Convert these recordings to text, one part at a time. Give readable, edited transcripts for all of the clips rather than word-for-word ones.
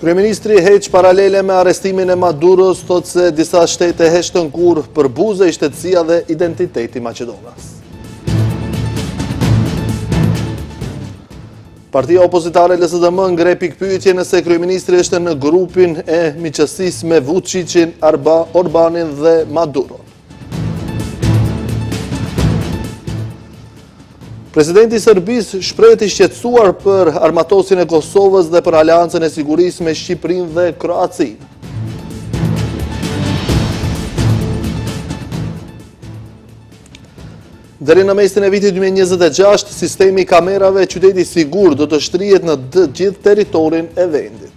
Kryeministri heq paralele me arrestimin e Maduros, thot se disa shtete heshtën kur për buzë i shtetësia dhe identiteti Maqedonas. Partia opozitare LSDM ngre pikpyetje nëse kryeministri është në grupin e miqësisë me Vučićin, Orbanin dhe Maduron. Presidenti i Serbisë shpreh i shqetësuar për armatosin e Kosovës dhe për aleancën e sigurisë me Shqipërinë dhe Kroacinë. Deri në mesin e vitit 2026, sistemi i kamerave qyteti sigur do të shtrihet në të gjithë territorin e vendit.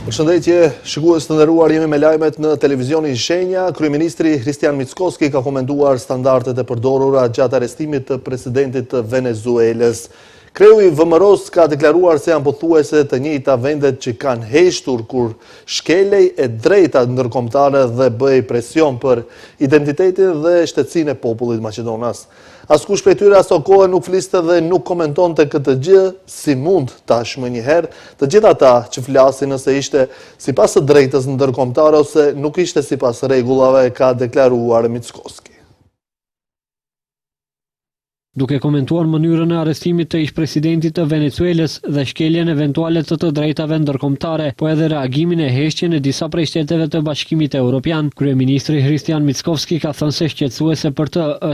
Përshëndetje, shikues të nderuar, jemi me lajmet në televizionin Shenja. Kryeministri Hristian Mickoski ka komentuar standardet e përdorura gjatë arrestimit të presidentit të Venezuelës. Kreu i VMRO-s ka deklaruar se janë pothuajse të njëjta vendet që kanë heshtur kur shkelej e drejta ndërkombëtare dhe bëj presion për identitetin dhe shtetësinë e popullit Maqedonas. Askush prej tyre aso kohë nuk fliste dhe nuk komentonte këtë gjë, si mund tashmë njëherë të gjithë ata që flasin nëse ishte sipas së drejtës ndërkombëtare ose nuk ishte sipas rregullave, ka deklaruar Mickoski. Duke komentuar mënyrën e arrestimit të ish-presidentit të Venezuelës dhe shkeljen eventuale të drejtave ndërkombëtare, po edhe reagimin e heshtjen e disa prej shteteve të Bashkimit Evropian, kryeministri Hristian Mickoski ka thënë se shqetësuese për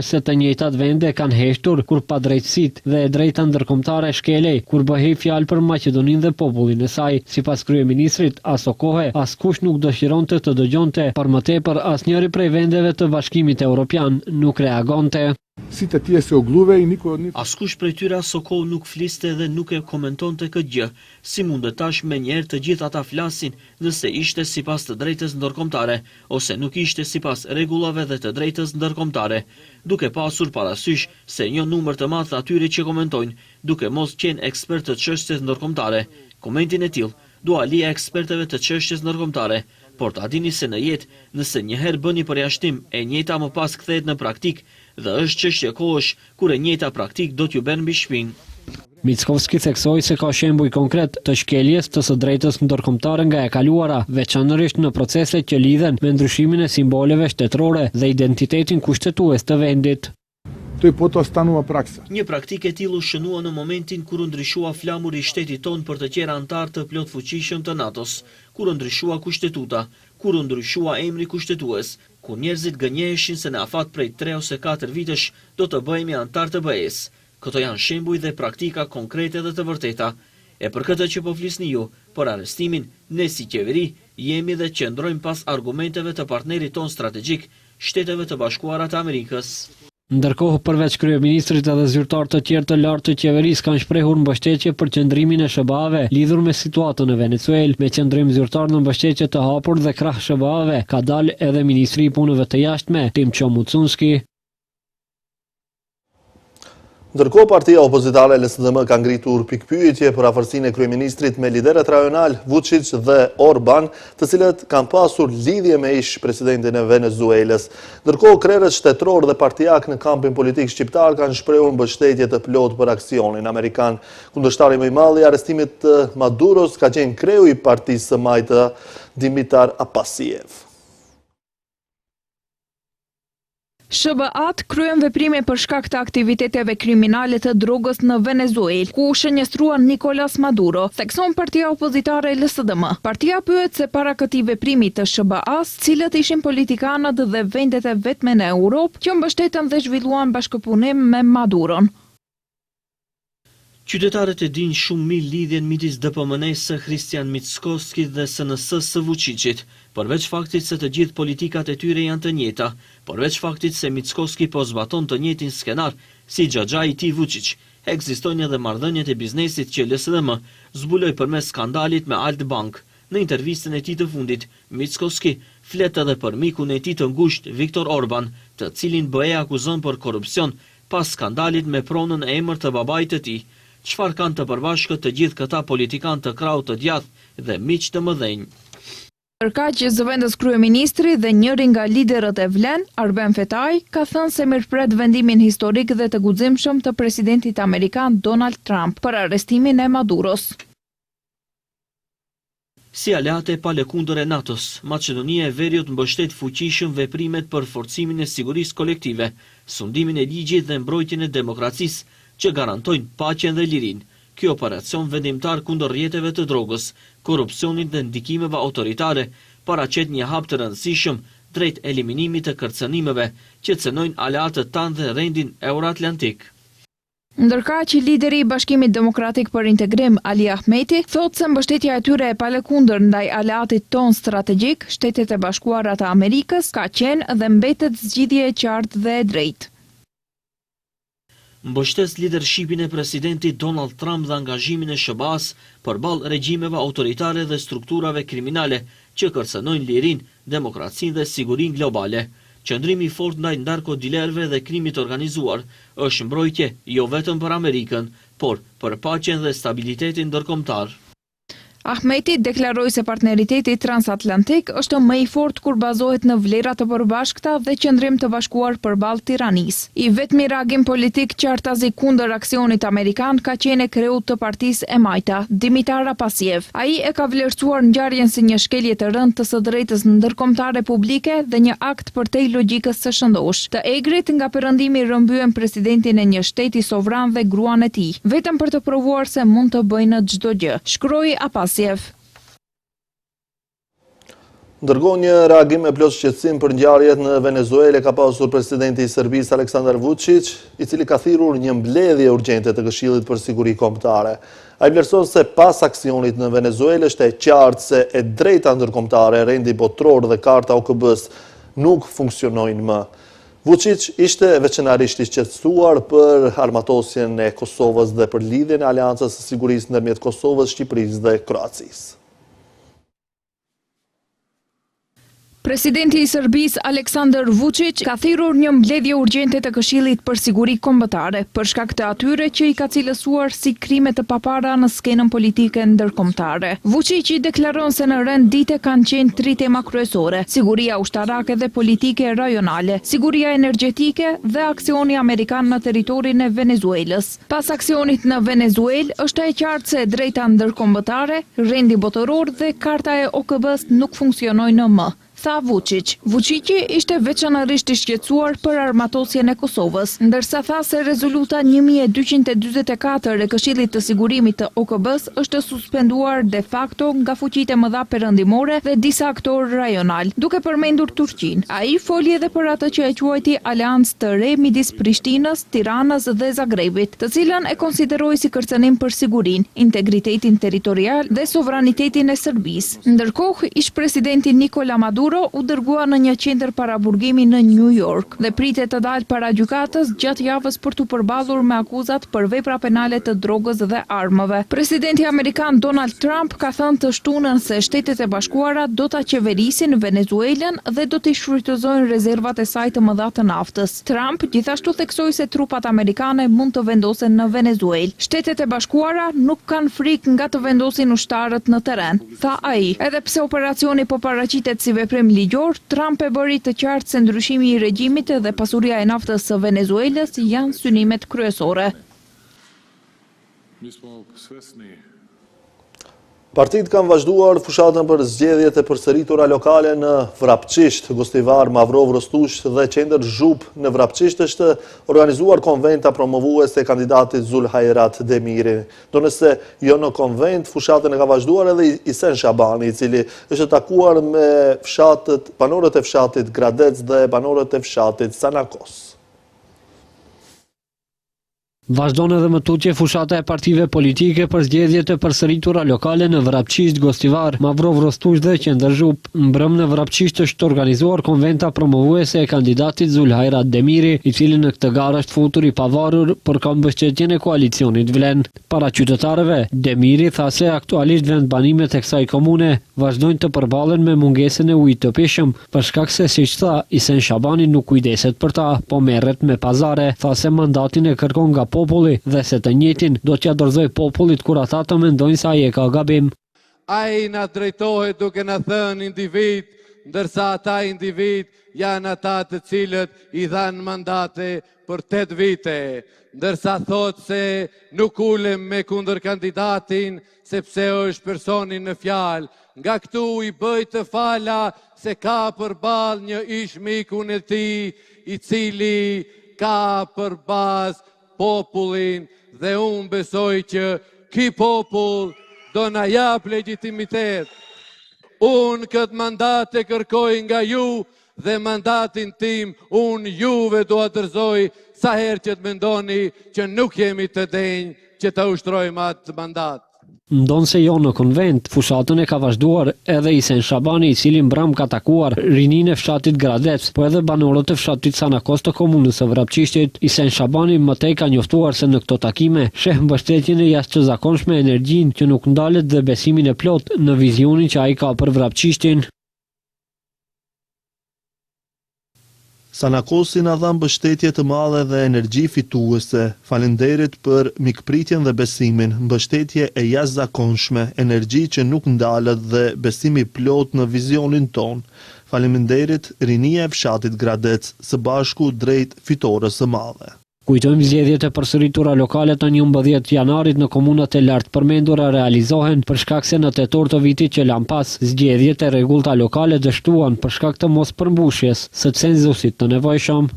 se të njëjtat vende kanë heshtur kur padrejtësitë dhe e drejta ndërkombëtare shkelej kur bëhej fjalë për Maqedoninë dhe popullin e saj. Sipas kryeministrit, aso kohe askush nuk dëshironte të dëgjonte, por më tepër asnjëri prej vendeve të Bashkimit Evropian nuk reagonte. Askush prej tyre aso kohë nuk fliste dhe nuk e komentonte këtë gjë. Si mund tash me njerë të gjithë ata flasin nëse ishte sipas të drejtës ndërkombëtare ose nuk ishte sipas rregullave dhe të drejtës ndërkombëtare, duke pasur parasysh se një numër të madh atyre që komentojnë, duke mos qenë ekspertë të çështjes ndërkombëtare. Komentin e tillë dua lija ekspertëve të çështjes ndërkombëtare, por ta dini se në jetë, nëse njëherë bëni përjashtim, e njëjta më pas kthehet në praktik dhe është çështje kohësh kur e njëjta praktik do t'ju bën mbi shpinë. Mickoski theksoi se ka shembuj konkret të shkeljes të së drejtës ndërkombëtare nga e kaluara, veçanërisht në proceset që lidhen me ndryshimin e simboleve shtetërore dhe identitetin kushtetues të vendit. Një praktikë e tillë u shënua në momentin kur u ndryshua flamuri i shtetit ton për të qenë antar të plotfuqishëm të NATO-s, kur u ndryshua kushtetuta, kur u ndryshua emri kushtetues, ku njerëzit gënjeheshin se në afat prej 3 ose 4 vitesh do të bëhemi antar të BE-s. Këto janë shembuj dhe praktika konkrete dhe të vërteta. E për këtë që po flisni ju, për arrestimin, ne si qeveri jemi dhe qëndrojmë pas argumenteve të partnerit ton strategjik, Shteteve të Bashkuara të Amerikës. Ndërkohë, përveç kryeministrit edhe zyrtar të tjerë të lartë të qeverisë kanë shprehur mbështetje për qëndrimin e SBA-ve lidhur me situatën në Venezuelë. Me qëndrim zyrtar në mbështetje të hapur dhe krah SBA-ve ka dalë edhe ministri i punëve të jashtme, Timço Mucunski. Ndërkohë, partia opozitare LSDM ka ngritur pikpyetje për afërsinë e kryeministrit me liderët rajonal Vučić dhe Orban, të cilët kanë pasur lidhje me ish-presidentin e Venezuelës. Ndërkohë, krerët shtetëror dhe partijak në kampin politik shqiptar kanë shprehur mbështetje të plotë për aksionin amerikan. Kundërshtari më i madh i arrestimit të Maduros ka qenë kreu i partisë së majtë Dimitar Apasiev. SBA-t kryen veprime për shkak të aktiviteteve kriminale të drogës në Venezuelë, ku shënjestruan Nicolas Maduro, thekson partia opozitare LSDM. Partia pyet se para këtij veprimi të SBA-s, cilët ishin politikanët dhe vendet e vetme në Europë që mbështetën dhe zhvilluan bashkëpunim me Maduron. Qytetarët e dinë shumë mirë lidhjen midis DPMN-s së Hristian Mickoski dhe SNS-s së Vučićit, përveç faktit se të gjithë politikat e tyre janë të njëjta, përveç faktit se Mickoski po zbaton të njëjtin skenar si xhaxhai i tij Vučić, ekzistojnë edhe marrëdhëniet e biznesit që LSDM zbuloi përmes skandalit me Altbank. Në intervistën e tij të fundit, Mickoski flet edhe për mikun e tij të ngushtë Viktor Orban, të cilin BE akuzon për korrupsion pas skandalit me pronën e emër të babait të tij. Çfarë kanë të përbashkët të gjithë këta politikanë të krahut të djathtë dhe miq të mëdhenj? Ndërkaq, zëvendës kryeministri dhe njëri nga liderët e Vlen, Arben Fetaj, ka thënë se mirëpret vendimin historik dhe të guximshëm të presidentit amerikan Donald Trump për arrestimin e Maduros. Si aleate palekundër e NATO-s, Maqedonia e Veriut mbështet fuqishëm veprimet për forcimin e sigurisë kolektive, sundimin e ligjit dhe mbrojtjen e demokracisë që garantojnë paqen dhe lirinë. Ky operacion vendimtar kundër rrjeteve të drogës, korrupsionit dhe ndikimeve autoritare paraqet një hap të rëndësishëm drejt eliminimit të kërcënimeve që cënojnë aleatët tanë dhe rendin euroatlantik. Ndërkaq, lideri i Bashkimit Demokratik për Integrim, Ali Ahmeti, thotë se mbështetja e tyre e palekundër ndaj aleatit ton strategjik, Shtetet e Bashkuara të Amerikës, ka qenë dhe mbetet zgjidhje e qartë dhe e drejtë. Mbështes lidershipin e presidentit Donald Trump dhe angazhimin e SBA-s përballë regjimeve autoritare dhe strukturave kriminale që kërcënojnë lirinë, demokracinë dhe sigurinë globale. Qëndrimi i fortë ndaj narkodilerëve dhe krimit organizuar është mbrojtje jo vetëm për Amerikën, por për paqen dhe stabilitetin ndërkombëtar. Ahmeti deklaroi se partneriteti transatlantik është më i fortë kur bazohet në vlera të përbashkëta dhe qëndrim të bashkuar përballë tiranisë. I vetmi reagim politik qartazi kundër aksionit amerikan ka qenë kreu të Partisë e Majta, Dimitar Apasjev. Ai e ka vlerësuar ngjarjen si një shkelje të rëndë të së drejtës ndërkombëtare publike dhe një akt përtej logjikës së shëndosh. Të egrit nga perëndimi rrëmbyen presidentin e një shteti sovran dhe gruan e tij, vetëm për të provuar se mund të bëjnë çdo gjë, shkroi Apasjev. Ndërkohë, një reagim me plot shqetësim për ngjarjet në Venezuelë ka pasur presidenti i Serbisë Aleksandar Vučić, i cili ka thirrur një mbledhje urgjente të Këshillit për Siguri Kombëtare. Ai vlerëson se pas aksionit në Venezuelë është e qartë se e drejta ndërkombëtare, rendi botror dhe karta OKB-s nuk funksionojnë më. Vučić ishte veçanërisht i shqetësuar për armatosjen e Kosovës dhe për lidhjen e Aleancës së Sigurisë ndërmjet Kosovës, Shqipërisë dhe Kroacisë. Presidenti i Serbisë Aleksandar Vučić ka thirrur një mbledhje urgjente të Këshillit për Siguri Kombëtare për shkak të atyre që i ka cilësuar si krime të papara në skenën politike ndërkombëtare. Vučić i deklaron se në rend dite kanë qenë 3 tema kryesore: siguria ushtarake dhe politike rajonale, siguria energjetike dhe aksioni amerikan në territorin e Venezuelës. Pas aksionit në Venezuelë, është e qartë se e drejta ndërkombëtare, rendi botëror dhe karta e OKB-s nuk funksionojnë më, tha Vučić. Vučići ishte veçanërisht i shqetësuar për armatosjen e Kosovës, ndërsa tha se rezoluta 1244 e Këshillit të Sigurimit të OKB-s është suspenduar de facto nga fuqitë e mëdha perëndimore dhe disa aktorë rajonal, duke përmendur Turqinë. Ai foli edhe për atë që e quajti aleancë të re midis Prishtinës, Tiranës dhe Zagrebit, të cilën e konsideroi si kërcënim për sigurinë, integritetin territorial dhe sovranitetin e Serbisë. Ndërkohë, ish presidenti Nikola Maduro u dërgua në një qendër paraburgimi në New York dhe pritet të dalë para gjykatës gjatë javës për të përballur me akuzat për vepra penale të drogës dhe armëve. Presidenti amerikan Donald Trump ka thënë të shtunën se Shtetet e Bashkuara do ta qeverisin Venezuelën dhe do t'i shfrytëzojnë rezervat e saj të mëdha të naftës. Trump gjithashtu theksoi se trupat amerikane mund të vendosen në Venezuelë. Shtetet e Bashkuara nuk kanë frikë nga të vendosin ushtarët në terren, tha ai. Edhe pse operacioni po paraqitet si veprim ligjor, Trump e bëri të qartë se ndryshimi i regjimit dhe pasuria e naftës së Venezuelës janë synimet kryesore. Partitë kanë vazhduar fushatën për zgjedhjet e përsëritura lokale në Vrapçisht. Gostivar Mavrov Rostush dhe qendër Zhup në Vrapçisht është organizuar konventa promovuese e kandidatit Zulhajrat Demiri. Do nëse jo në konvent, fushatën e ka vazhduar edhe Isen Shabani, i cili është takuar me banorët e fshatit Gradec dhe banorët e fshatit Sanakos. Vazhdon edhe më tutje fushata e partive politike për zgjedhjet e përsëritura lokale në Vrapçisht, Gostivar, Mavrov Rostush dhe qendër Zhup. Mbrëm në Vrapçisht është organizuar konventa promovuese e kandidatit Zulhajrat Demiri, i cili në këtë garë është futur i pavarur për këmbështetjen e koalicionit Vlen. Para qytetarëve, Demiri tha se aktualisht vendbanimet e kësaj komune vazhdojnë të përballen me mungesën e ujit të pishëm, për shkak se, siç tha, Isen Shabani nuk kujdeset për ta, po merret me pazare. Tha se mandatin e kërkon nga populli dhe se të njëjtin do t'ja dorëzoj popullit kur ata të mendojnë se ai e ka gabim. ai na drejtohet duke na thënë individ, ndërsa ata individ janë ata të cilët i dhanë mandate për 8 vite, ndërsa thot se nuk ulem me kundër kandidatin sepse është personi në fjalë. Nga këtu i bëj të fala se ka përballë një ish mikun e tij i cili ka përbaz popullin dhe unë besoj që ky popull do na jap legjitimitet. Unë këtë mandat e kërkoj nga ju dhe mandatin tim unë juve do adërzoj sa herë që të mendoni që nuk jemi të denjë që të ushtrojmë atë mandat. Ndonë se jo në konvent, fushatën e ka vazhduar edhe Isen Shabani, i cili mbram ka takuar rinin e fshatit Gradec, po edhe banorët e fshatit Sanakos të komunës së Vrapçishtit. Isen Shabani më tej ka njoftuar se në këto takime sheh mbështetjen e jashtëzakonshme, energjinë që nuk ndalet dhe besimin e plot në vizionin që ai ka për Vrapçishtin. Sanakosi na dha mbështetje të madhe dhe energji fituese. Faleminderit për mikpritjen dhe besimin, mbështetje e jashtëzakonshme, energji që nuk ndalet dhe besimi plot në vizionin ton. Faleminderit rinia e fshatit Gradec, së bashku drejt fitores së madhe. Kujtojmë zgjedhjet e përsëritura lokale të 11 janarit në komunat e lartë përmendura realizohen për shkak se në tetor të vitit që lan pas, zgjedhjet e rregullta lokale dështuan për shkak të mos përmbushjes së cenzusit të nevojshëm.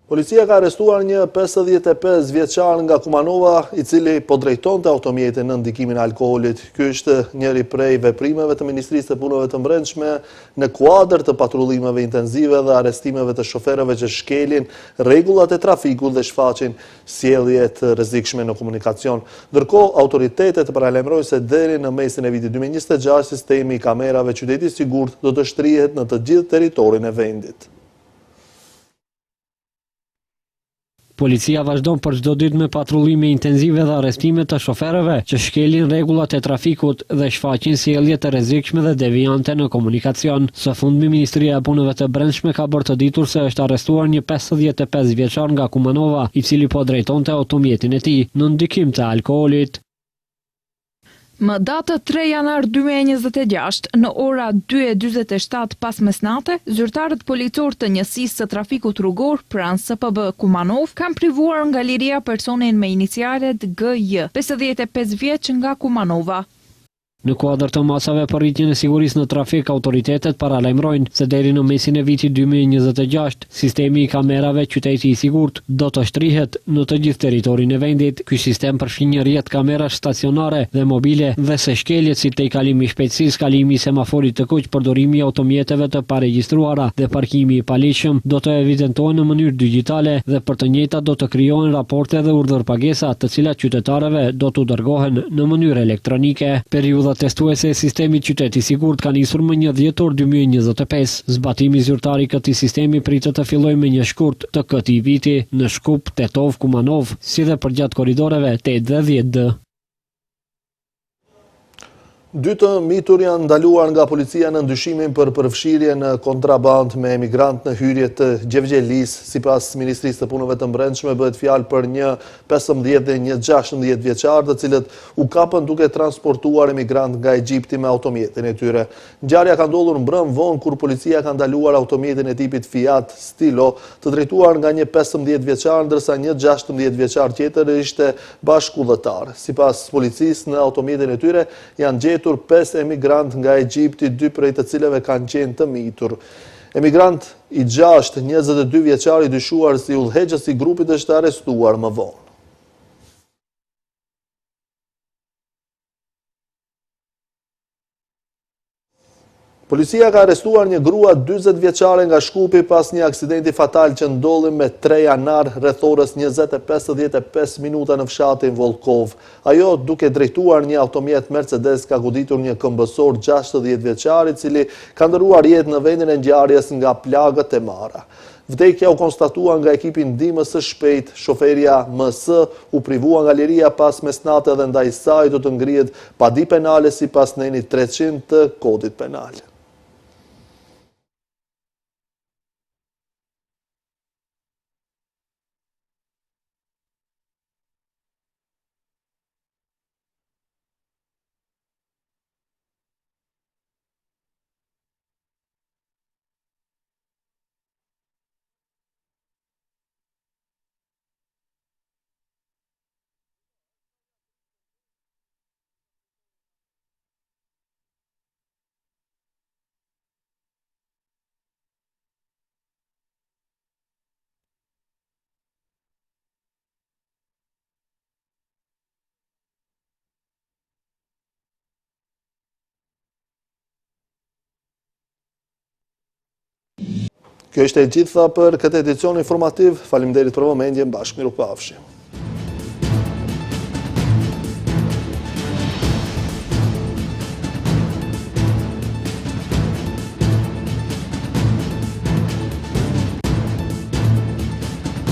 Policia ka arrestuar një 55 vjeçar nga Kumanova, i cili po drejtonte automjetin në ndikimin e alkoolit. Ky është njëri prej veprimeve të Ministrisë të Punëve të Brendshme në kuadër të patrullimeve intenzive dhe arrestimeve të shoferëve që shkelin rregullat e trafikut dhe shfaqin sjellje të rrezikshme në komunikacion. Ndërkohë, autoritetet paralajmërojnë se deri në mesin e vitit 2026 sistemi i kamerave qyteti i sigurt do të shtrihet në të gjithë territorin e vendit. Policia vazhdon për çdo ditë me patrullime intenzive dhe arrestime të shoferëve që shkelin rregullat e trafikut dhe shfaqin sjellje të rrezikshme dhe deviante në komunikacion. Së fundmi Ministria e Punëve të Brendshme ka bërë të ditur se është arrestuar një 55 vjeçar nga Kumanova, i cili po drejtonte automjetin e tij në ndikim të alkoolit. Më datë 3 janar 2026, në ora 2:47 pas mesnate, zyrtarët policor të njësisë së trafikut rrugor pranë SPB Kumanov kanë privuar nga liria personin me inicialet GJ, 55 vjeç nga Kumanova. Në kuadër të masave për rritjen e sigurisë në trafik, autoritetet paralajmërojnë se deri në mesin e vitit 2026, sistemi i kamerave qyteti i sigurt do të shtrihet në të gjithë territorin e vendit. Ky sistem përfshin një rrjet kamerash stacionare dhe mobile dhe se shkeljet si tejkalimi i shpejtësisë, kalimi i semaforit të kuq, përdorimi i automjeteve të paregjistruara dhe parkimi i paligjshëm do të evidentohen në mënyrë digjitale dhe për të njëjtat do të krijohen raporte dhe urdhërpagesa, të cilat qytetarëve do t'u dërgohen në mënyrë elektronike. Periudha testuese e sistemit qyteti sigurt ka nisur më 1 dhjetor 2025. Zbatimi zyrtar i këtij sistemi pritet të fillojë me një shkurt të këtij viti në Shkup, Tetov, Kumanov, si dhe përgjatë korridoreve 8 dhe 10D. 2 të mitur janë ndaluar nga policia në ndyshimin për përfshirje në kontraband me emigrant në hyrje të Gjevgjelis. Sipas Ministrisë të Punëve të Brendshme bëhet fjalë për një 15 dhe një 16 vjeçar, të cilët u kapën duke transportuar emigrant nga Egjipti me automjetin e tyre. Ngjarja ka ndodhur mbrëm vonë kur policia ka ndaluar automjetin e tipit Fiat Stilo, të drejtuar nga një 15 vjeçar, ndërsa një 16 vjeçar tjetër ishte bashkëudhëtar. Sipas policisë, në automjetin e tyre janë gjetur 5 emigrant nga Egjipti, 2 prej të cilave kanë qenë të mitur. Emigrant i 6, 22 vjeçar i dyshuar si udhëheqës i grupit është arrestuar më vonë. Policia ka arrestuar një grua 40 vjeçare nga Shkupi pas një aksidenti fatal që ndodhi me 3 janar rreth orës 20:55 minuta në fshatin Volkov. Ajo duke drejtuar një automjet Mercedes ka goditur një këmbësor 60 vjeçar i cili ka ndëruar jetë në vendin e ngjarjes nga plagët e marra. Vdekja u konstatua nga ekipi ndihmës së shpejtë. Shoferja MS u privua nga liria pas mesnatë dhe ndaj saj do të ngrihet padi penale sipas neni 300 të kodit penal. Kjo ishte e gjitha për këtë edicion informativ. Faleminderit për vëmendjen, bashkë mirupafshim.